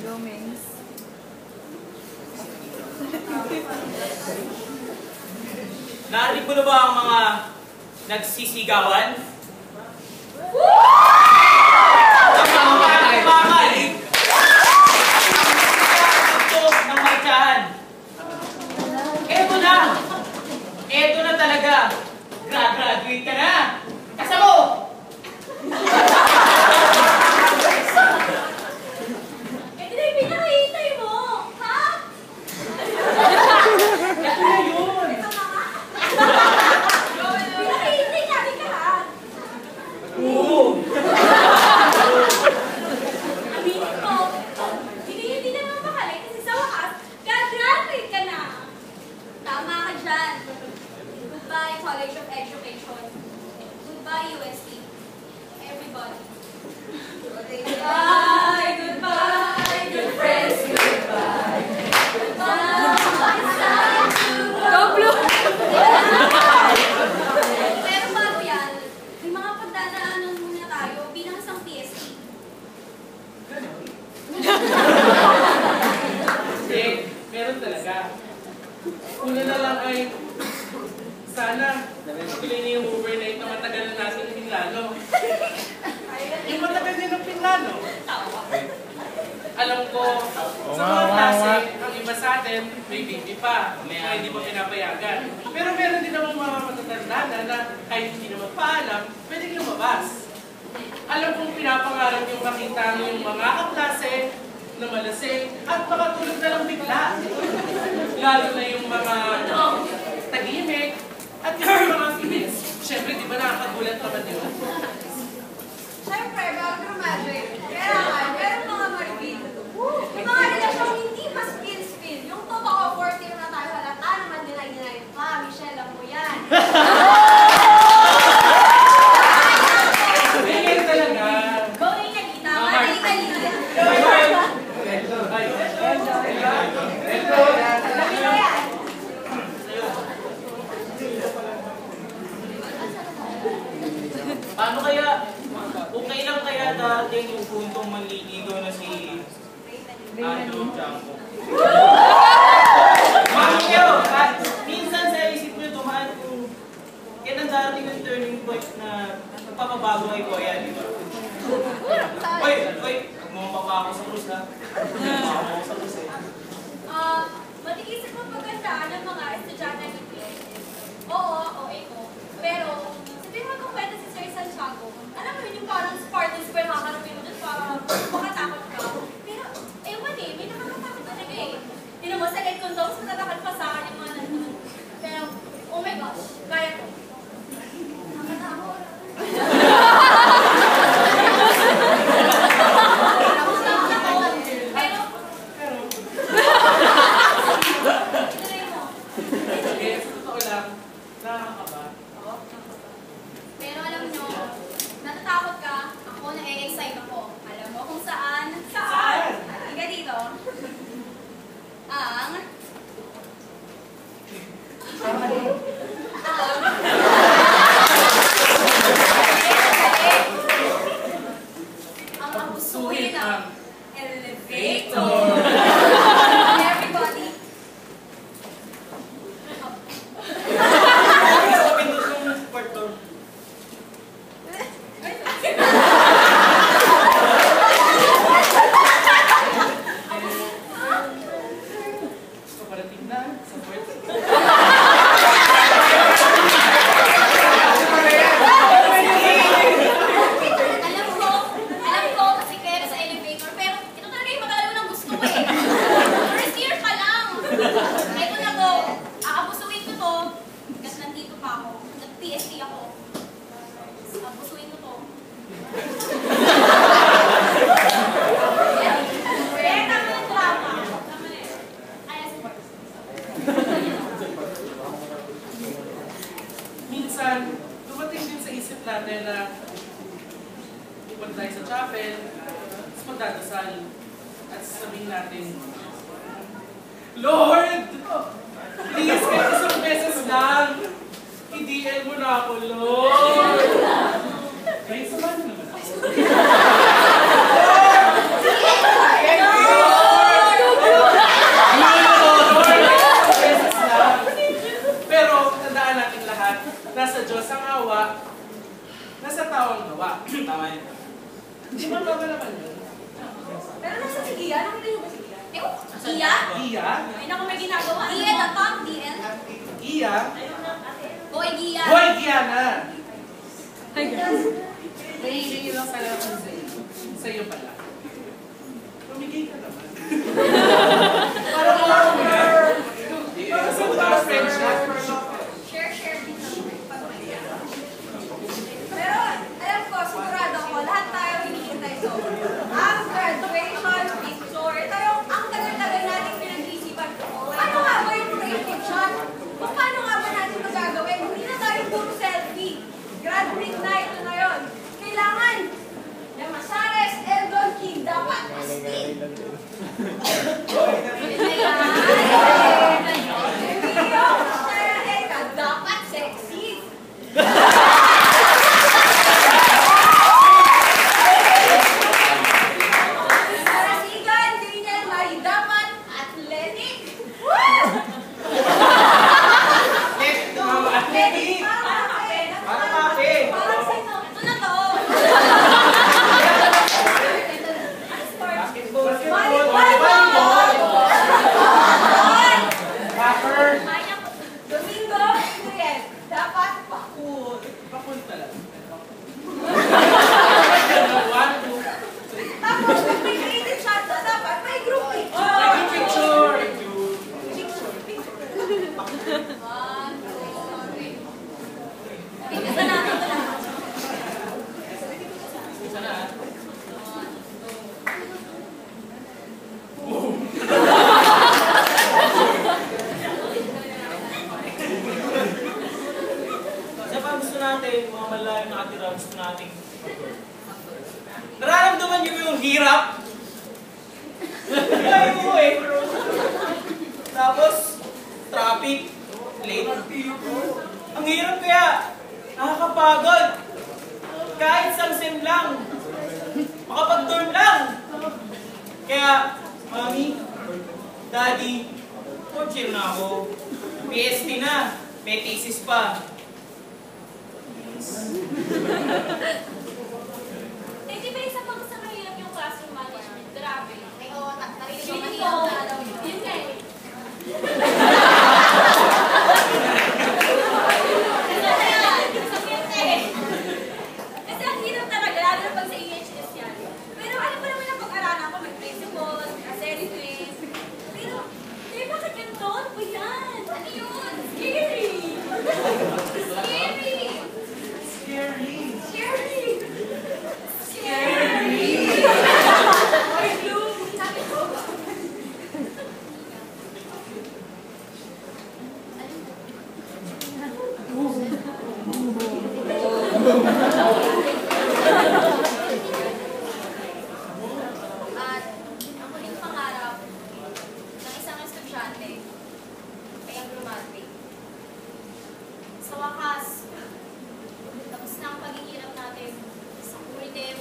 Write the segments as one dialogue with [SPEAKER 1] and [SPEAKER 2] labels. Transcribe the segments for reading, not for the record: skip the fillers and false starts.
[SPEAKER 1] Gomez.
[SPEAKER 2] Narinig mo na ba ang mga nagsisigawan? Ang mga pangalik ng martsahan. Eto na talaga. Graduate ka na. Kasa mo!
[SPEAKER 3] Ito na yung pinakahintay mo! Ha?
[SPEAKER 2] Ito na yun.
[SPEAKER 3] Pinakahintay namin ka ha?
[SPEAKER 2] Oo.
[SPEAKER 3] Aminin ko, hindi naman makalik kasi sa wakas, graduate ka na! Tama ka dyan. Goodbye, College of Education. Goodbye, UST. Everybody. Goodbye, goodbye, good friends, goodbye. Goodbye, time to go blue. Pero bago yan, may mga pagdadaanan muna tayo bilang isang PST.
[SPEAKER 4] Meron talaga. Una na lang ay sana matuloy niyo yung overnight na matagal na natin pinlano. Yung matagal din ng pinlano. Alam ko, sa mga klase, ang iba sa atin, may baby pa, kaya hindi pa pinapayagan. Pero meron din namang mga matatanda na kahit hindi na magpaalam, pwedeng lumabas. Alam kong pinapangarap yung makita yung mga kaklase na malasing at makatulog na lang bigla. Lalo na yung mga tagimik at yung mga females. Siyempre, di ba nakakagulat naman yun?
[SPEAKER 3] Siyempre, bago graduate, kailangan meron mga maribid. Yung mga relasyong hindi mas spill-spill. Yung totoo, 4 year na tayo halata naman nila pa. Michelle, alam mo yan.
[SPEAKER 4] Ganyan talaga.
[SPEAKER 3] Go na yung nagita. Mali-mali.
[SPEAKER 2] Paano kaya, okay lang kaya dati yung puntong manliligaw na si Andrew Chanko? Minsan sa isip mo tumaan kung kailan darating yung turning point na nagpapabago kay Kuya, di ba? Oy, huwag mo mapapa ako sa krus ha. Mapapa ako sa krus eh.
[SPEAKER 3] Matigisip mo pagkandaan ng mga estudyante nito. Oo, ko. Pero, sabihin mo kung kwenta si Sir Santiago, alam mo yun yung parang Spartan Square hakarapin mo dun para makatakot ka. Pero, ewan eh, may nakakatakot talaga eh. Tinan mo, sa lead condoms, matatakot pa sa akin yung mga nandun. Pero, oh my gosh, kaya ko. Nakakatakot. Pero alam nyo, natatakot ka, ako na-excite ako. Alam mo kung saan? Saan? Higa dito. Ang abusuhin ng elevator. Everybody.
[SPEAKER 4] Minsan, dumating din sa isip natin na ipunta tayo sa chapel, tapos magdadasal, at sasabihin natin, Lord! Please, kahit isang beses lang, i-DL mo na ako, Lord! Kahit samahan naman ako. Thank you!
[SPEAKER 3] Iya? Nakita niyo ba si Iya? Iya?
[SPEAKER 4] Iya?
[SPEAKER 3] Ay, naku, may ginagawa. Iya, the top, DL.
[SPEAKER 4] Iya?
[SPEAKER 3] Boy, Iya.
[SPEAKER 4] Hoy, Gianna!
[SPEAKER 1] Hi guys.
[SPEAKER 4] Nahihingi lang sana ako sa'yo pala. Pumigay ka naman. Para sa friendship.
[SPEAKER 3] Share dito. Pero, alam ko, sigurado ko, lahat tayo hinihintay ito. Ang graduation picture. Ito yung ang tagal-tagal natin pinag-iisipan. Ano nga ba yung creative shot? Paano nga ba natin ito gagawin? Hindi na tayo puro selfie. Graduate na, ito na yun. Kailangan Llamazares, Eldon, King, dapat astig. Dapat sexy. Karasigan, ganyan, may dapat athletic. Athletic, parang kape.
[SPEAKER 2] Parang kape.
[SPEAKER 3] Parang sino? Ito na to. Ano sport?
[SPEAKER 2] Basketball.
[SPEAKER 3] Volleyball.
[SPEAKER 4] Hacker!
[SPEAKER 3] Domingo, Muriel, dapat pa-cool.
[SPEAKER 4] Pakul pala.
[SPEAKER 3] Tapos, may creative shot na dapat may group picture.
[SPEAKER 4] Naging picture!
[SPEAKER 3] One, two, three. Isa na, ito na.
[SPEAKER 2] Isa na. Kasi pa gusto natin, mga malayong nakatira, gusto natin. Nararamdaman niyo yung hirap? Kaya mo eh. Tapos, traffic, late. Ang hirap kaya, nakakapagod. Kahit isang sem lang, makapag-dorm lang. Kaya, mami, daddy, chill na ako. PSP na, may thesis pa.
[SPEAKER 3] Eh, di ba isa pang sa mahirap yung classroom management? Grabe.
[SPEAKER 5] Ay, oo, narinig ko
[SPEAKER 3] Feeling
[SPEAKER 5] mahirap
[SPEAKER 3] ko,
[SPEAKER 5] na daw yun.
[SPEAKER 3] yun nga eh. Kasi ang hirap talaga, lalo na pag sa EHS yan. Pero alam mo naman ang pag-aralan ko, mag-principal, assembly quiz. Pero, bakit ganito? Ano ba yan? Ano yun? Scary! Scary!
[SPEAKER 4] Scary!
[SPEAKER 3] Scary! Scary! Ay, Bloom! Sabi ko. At ang huling pangarap ng isang estudyante ay ang graduate. Sa wakas, tapos na ang paghihirap natin sa curriculum,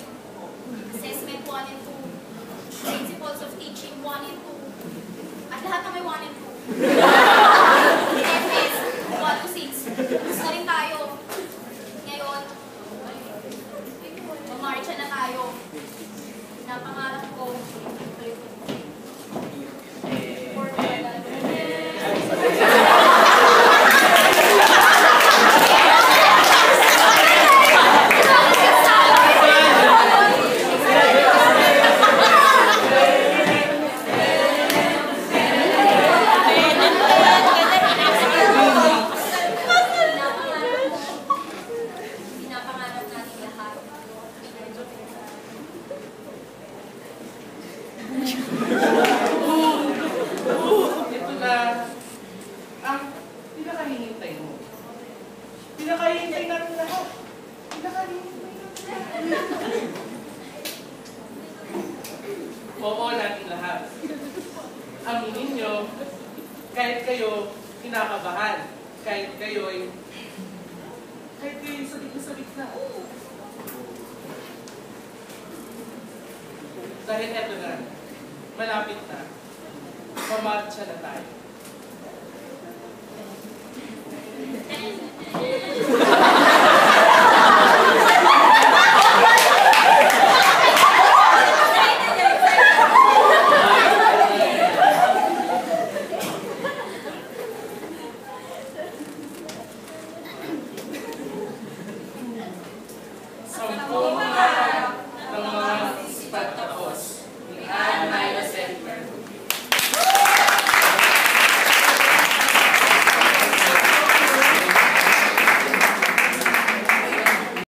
[SPEAKER 3] assessment 1 and 2, principles of teaching 1 and 2, at lahat na may 1 and 2. FS 1 to 6. Tapos na rin tayo. Ngayon, mamarcha na tayo. Napangarap ko. Pinapangarap natin lahat.
[SPEAKER 4] Ito na ang pinakahihintay mo. Pinakahihintay natin lahat. Pinakahihintay natin lahat. Oo, natin lahat. Aminin nyo, kahit kayo kinakabahan, kahit kayo sabik na. Dahil eto na, malapit na, mamarcha na tayo.